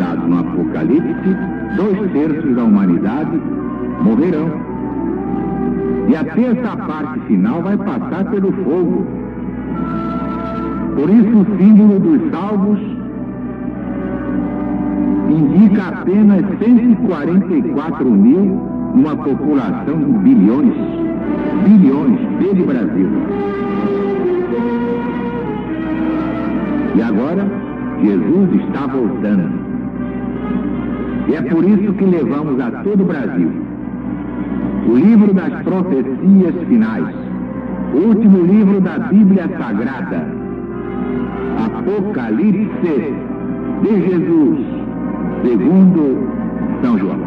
profetizado no Apocalipse, 2/3 da humanidade morrerão. E a terça parte final vai passar pelo fogo. Por isso o símbolo dos salvos indica apenas 144 mil numa população de bilhões dele Brasil. E agora Jesus está voltando. E é por isso que levamos a todo o Brasil o livro das profecias finais, o último livro da Bíblia Sagrada, Apocalipse de Jesus, segundo São João.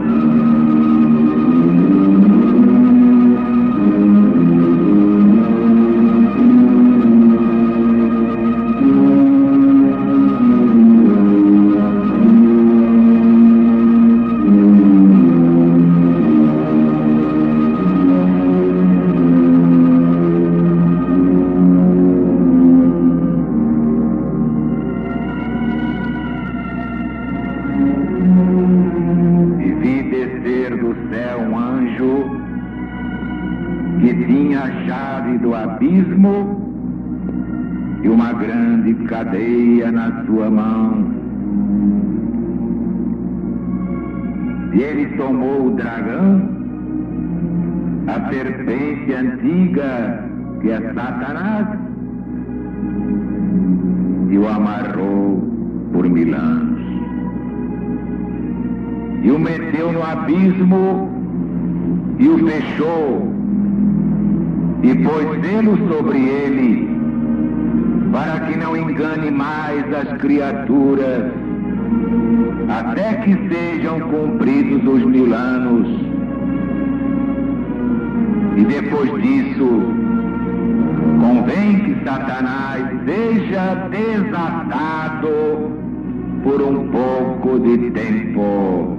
E uma grande cadeia na sua mão. E ele tomou o dragão, a serpente antiga, que é Satanás, e o amarrou por 1000 anos. E o meteu no abismo e o fechou, e pôs selo sobre ele, para que não engane mais as criaturas, até que sejam cumpridos os 1000 anos. E depois disso, convém que Satanás seja desatado por um pouco de tempo.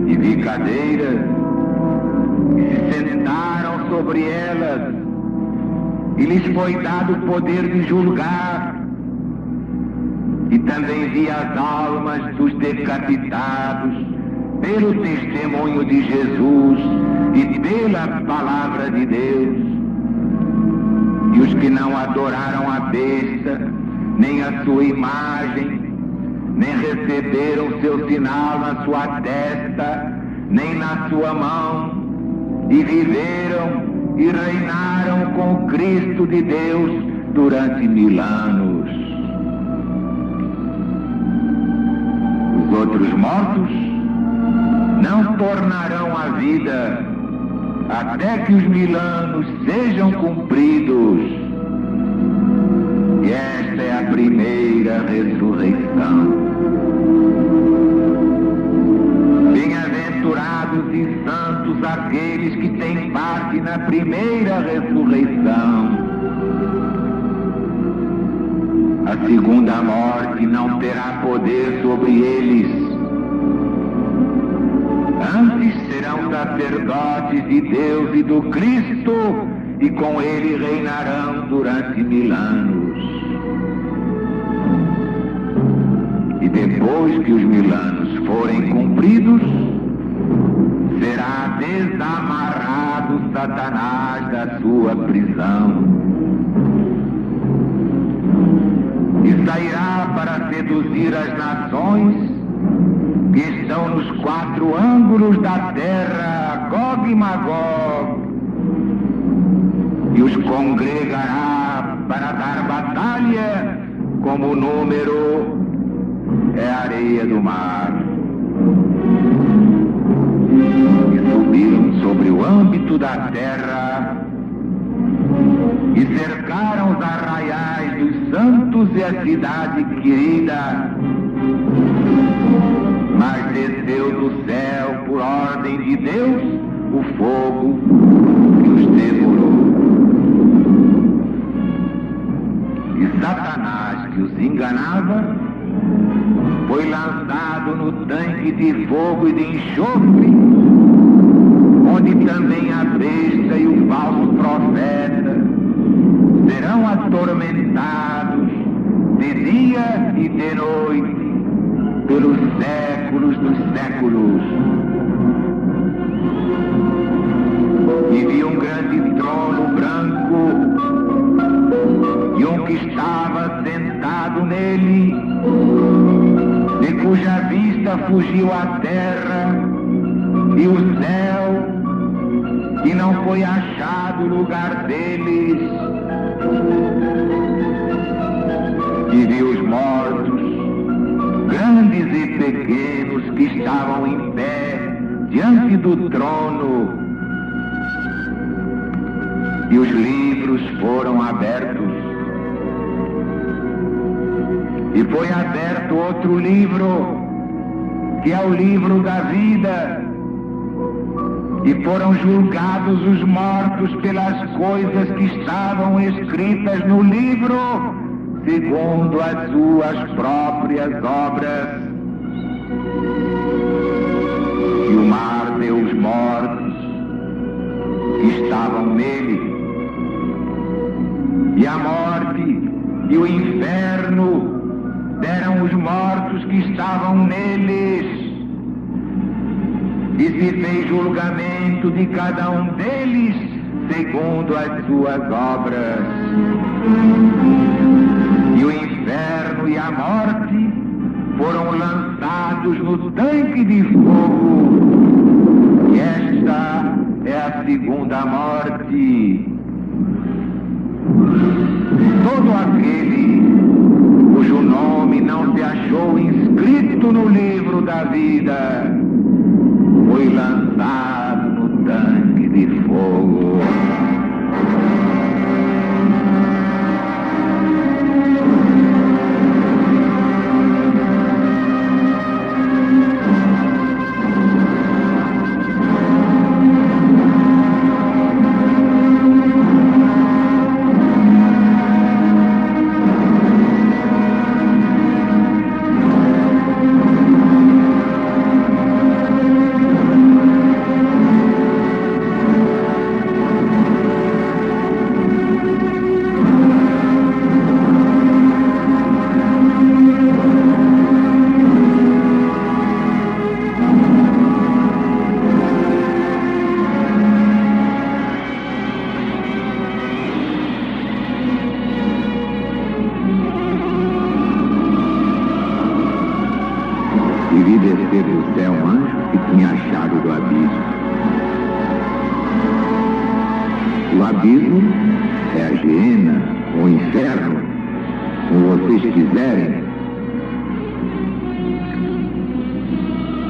E vi cadeiras, e se sentaram sobre elas, e lhes foi dado o poder de julgar. E também vi as almas dos decapitados pelo testemunho de Jesus e pela palavra de Deus, e os que não adoraram a besta, nem a sua imagem, nem receberam seu sinal na sua testa, nem na sua mão, e viveram e reinaram com Cristo de Deus durante 1000 anos. Os outros mortos não tornarão a vida até que os 1000 anos sejam cumpridos. E esta é a primeira ressurreição. Bem-aventurados e santos aqueles que têm parte na primeira ressurreição. A segunda morte não terá poder sobre eles. Antes serão sacerdotes de Deus e do Cristo, e com ele reinarão durante 1000 anos. E depois que os 1000 anos forem cumpridos, será desamarrado Satanás da sua prisão e sairá para seduzir as nações que estão nos 4 ângulos da terra, Gog e Magog, e os congregará para dar batalha, como o número é a areia do mar. E subiram sobre o âmbito da terra e cercaram os arraiais dos santos e a cidade querida. Mas desceu do céu, por ordem de Deus, o fogo que os devorou. E Satanás, que os enganava, foi lançado no tanque de fogo e de enxofre, onde também a besta e o falso profeta serão atormentados de dia e de noite, pelos séculos dos séculos. E vi um grande trono branco, e um que estava sentado nele, de cuja vista fugiu a terra e o céu, e não foi achado lugar deles. E vi os mortos, grandes e pequenos, que estavam em pé diante do trono, e os livros foram abertos. E foi aberto outro livro, que é o livro da vida, e foram julgados os mortos pelas coisas que estavam escritas no livro, segundo as suas próprias obras. E o mar deu os mortos que estavam nele, e a morte e o inferno deram os mortos que estavam neles, e se fez julgamento de cada um deles segundo as suas obras. E o inferno e a morte foram lançados no tanque de fogo, e esta é a segunda morte. Todo aquele cujo nome não se achou inscrito no livro da vida foi lançado no tanque de fogo.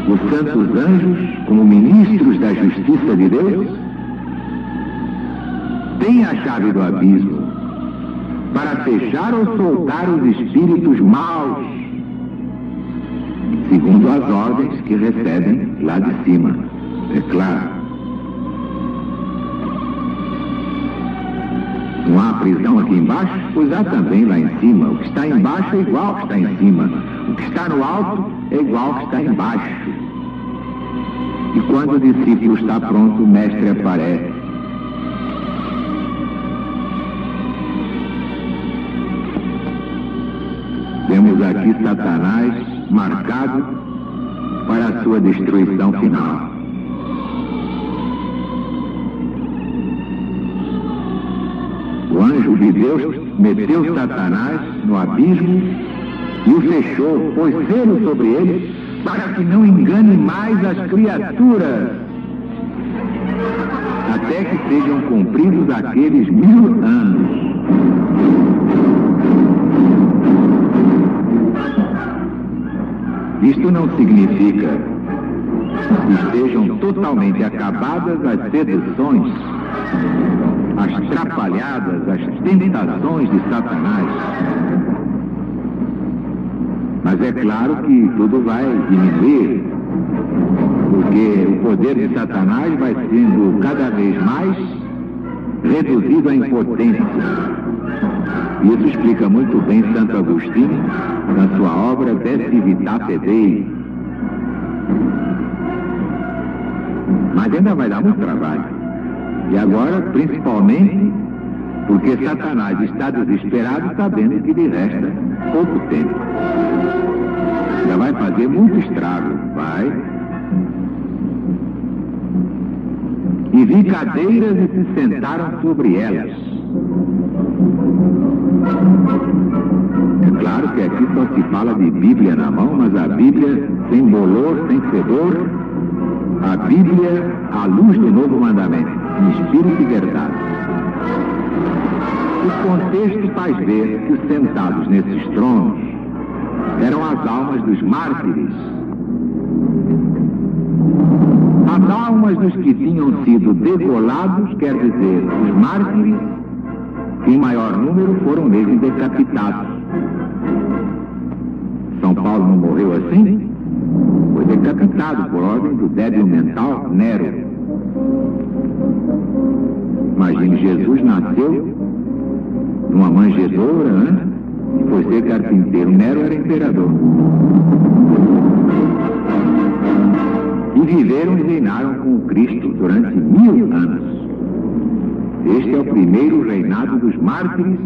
Os santos anjos, como ministros da justiça de Deus, têm a chave do abismo para fechar ou soltar os espíritos maus, segundo as ordens que recebem lá de cima, é claro. Não há prisão aqui embaixo, pois há também lá em cima. O que está embaixo é igual ao que está em cima. O que está no alto é igual ao que está embaixo. E quando o discípulo está pronto, o mestre aparece. Temos aqui Satanás marcado para a sua destruição final. O anjo de Deus meteu Satanás no abismo e o fechou, pôs selo sobre ele, para que não engane mais as criaturas, até que sejam cumpridos aqueles 1000 anos. Isto não significa que estejam totalmente acabadas as seduções, as trapalhadas, as tentações de Satanás. Mas é claro que tudo vai diminuir, porque o poder de Satanás vai sendo cada vez mais reduzido à impotência. Isso explica muito bem Santo Agostinho na sua obra De Civitate Dei. Mas ainda vai dar muito trabalho. E agora, principalmente, Porque Satanás está desesperado sabendo que lhe resta pouco tempo. Já vai fazer muito estrago, vai. E vi cadeiras e se sentaram sobre elas. É claro que aqui só se fala de Bíblia na mão, mas a Bíblia sem bolor, sem fedor, a Bíblia à luz do novo mandamento, em espírito e verdade. O contexto faz ver que os sentados nesses tronos eram as almas dos mártires, as almas dos que tinham sido degolados, quer dizer, os mártires, que em maior número foram mesmo decapitados. São Paulo não morreu assim? Foi decapitado por ordem do débil mental Nero. Imagine, Jesus nasceu numa manjedoura, né? E foi ser carpinteiro. Nero era imperador. E viveram e reinaram com Cristo durante 1000 anos. Este é o primeiro reinado dos mártires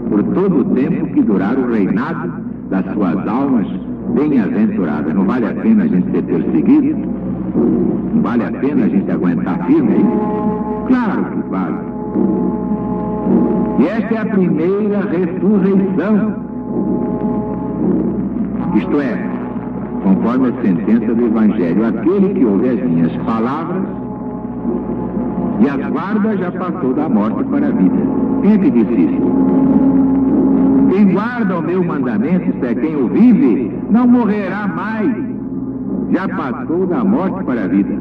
por todo o tempo que durar o reinado das suas almas bem-aventuradas. Não vale a pena a gente ser perseguido? Não vale a pena a gente aguentar firme aí? Claro que vale. E esta é a primeira ressurreição. Isto é, conforme a sentença do Evangelho, aquele que ouve as minhas palavras e as guarda já passou da morte para a vida. Quem é que disse isso? Quem guarda o meu mandamento, isto é, quem o vive, não morrerá mais. Já passou da morte para a vida.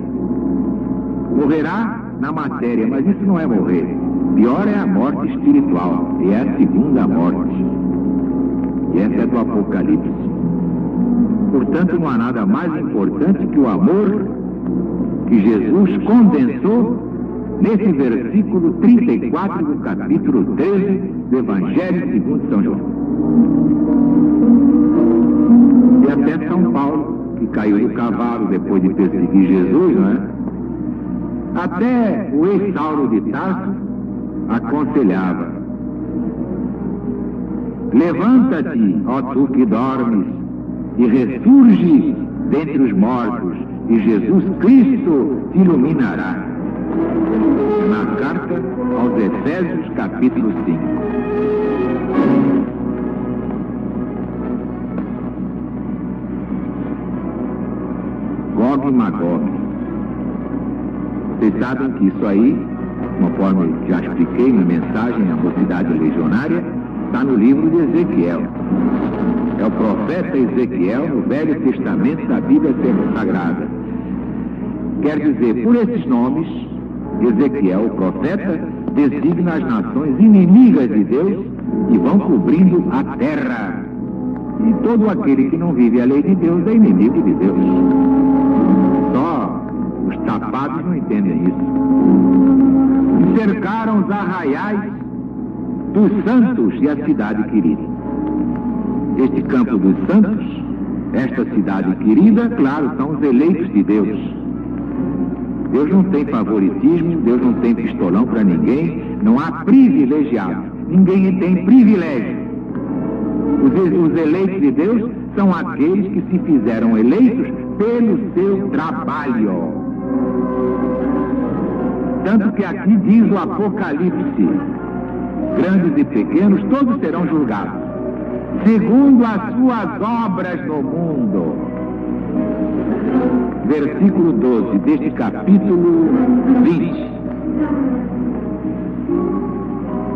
Morrerá na matéria, mas isso não é morrer. Pior é a morte espiritual, e é a segunda morte. E essa é do Apocalipse. Portanto, não há nada mais importante que o amor que Jesus condensou nesse versículo 34 do capítulo 13 do Evangelho segundo São João. E até São Paulo, que caiu do cavalo depois de perseguir Jesus, não é? Até o ex-Saulo de Tarso aconselhava: levanta-te, ó tu que dormes, e ressurge dentre os mortos, e Jesus Cristo te iluminará. Na carta aos Efésios, capítulo 5. Gog e Magog. Vocês sabem que isso aí, conforme já expliquei na mensagem à mocidade legionária, está no livro de Ezequiel. É o profeta Ezequiel no Velho Testamento da Bíblia Sagrada. Quer dizer, por esses nomes, Ezequiel, o profeta, designa as nações inimigas de Deus e vão cobrindo a terra. E todo aquele que não vive a lei de Deus é inimigo de Deus. Só os tapados não entendem isso. E cercaram os arraiais dos santos e a cidade querida. Este campo dos santos, esta cidade querida, claro, são os eleitos de Deus. Deus não tem favoritismo, Deus não tem pistolão para ninguém, não há privilegiado, ninguém tem privilégio. Os eleitos de Deus são aqueles que se fizeram eleitos pelo seu trabalho. Tanto que aqui diz o Apocalipse, grandes e pequenos, todos serão julgados, segundo as suas obras no mundo. Versículo 12 deste capítulo 20.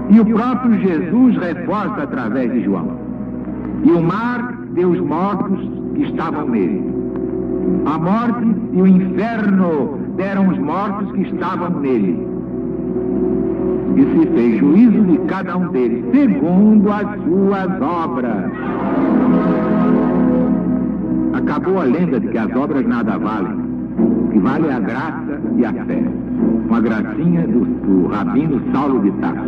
E o próprio Jesus reforça através de João: e o mar deu os mortos que estavam nele. A morte e o inferno deram os mortos que estavam nele. E se fez juízo de cada um deles, segundo as suas obras. Acabou a lenda de que as obras nada valem. O que vale é a graça e a fé. Uma gracinha do rabino Saulo de Tarso.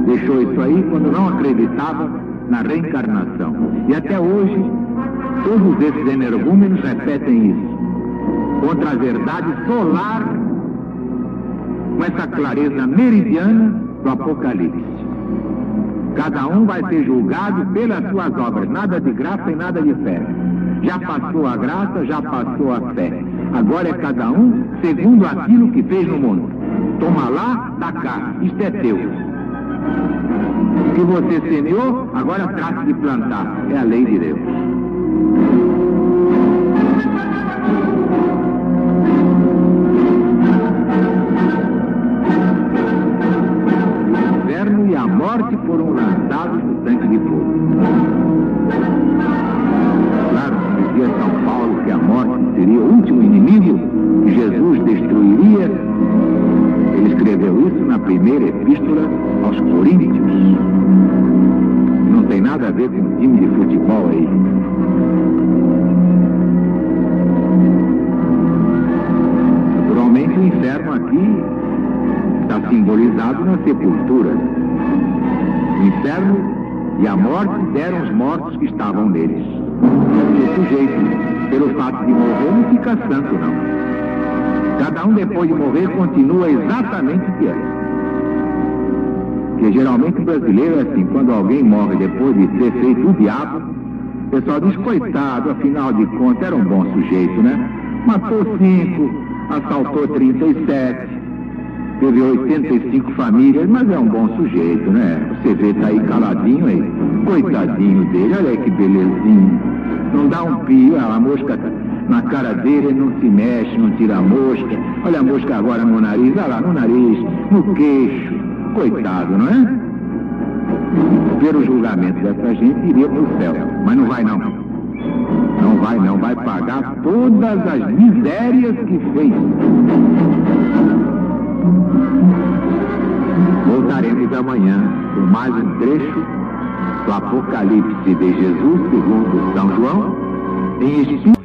Deixou isso aí quando não acreditava na reencarnação. E até hoje, todos esses energúmenos repetem isso. Contra a verdade solar, com essa clareza meridiana, do Apocalipse. Cada um vai ser julgado pelas suas obras, nada de graça e nada de fé. Já passou a graça, já passou a fé. Agora é cada um segundo aquilo que fez no mundo. Toma lá, dá cá, isto é teu. Se você semeou, agora trate de plantar. É a lei de Deus. O inferno e a morte foram lançados no tanque de fogo. Claro, dizia São Paulo que a morte seria o último inimigo que Jesus destruiria. Ele escreveu isso na primeira epístola aos Coríntios. Não tem nada a ver com o time de futebol aí. Naturalmente o inferno aqui está simbolizado na sepultura. O inferno e a morte deram os mortos que estavam neles. O sujeito, pelo fato de morrer, não fica santo, não. Cada um, depois de morrer, continua exatamente o que é. Porque geralmente o brasileiro é assim: quando alguém morre depois de ter feito o diabo, o pessoal diz: coitado, afinal de contas era um bom sujeito, né? Matou 5, assaltou 37, teve 85 famílias, mas é um bom sujeito, né? Você vê, tá aí caladinho aí, coitadinho dele, olha aí que belezinha. Não dá um pio, a mosca na cara dele, ele não se mexe, não tira a mosca. Olha a mosca agora no nariz, olha lá, no nariz, no queixo. Coitado, não é? Pelo julgamento dessa gente, iria para o céu. Mas não vai não. Não vai não, vai pagar todas as misérias que fez. Voltaremos amanhã com mais um trecho do Apocalipse de Jesus segundo São João, em espírito.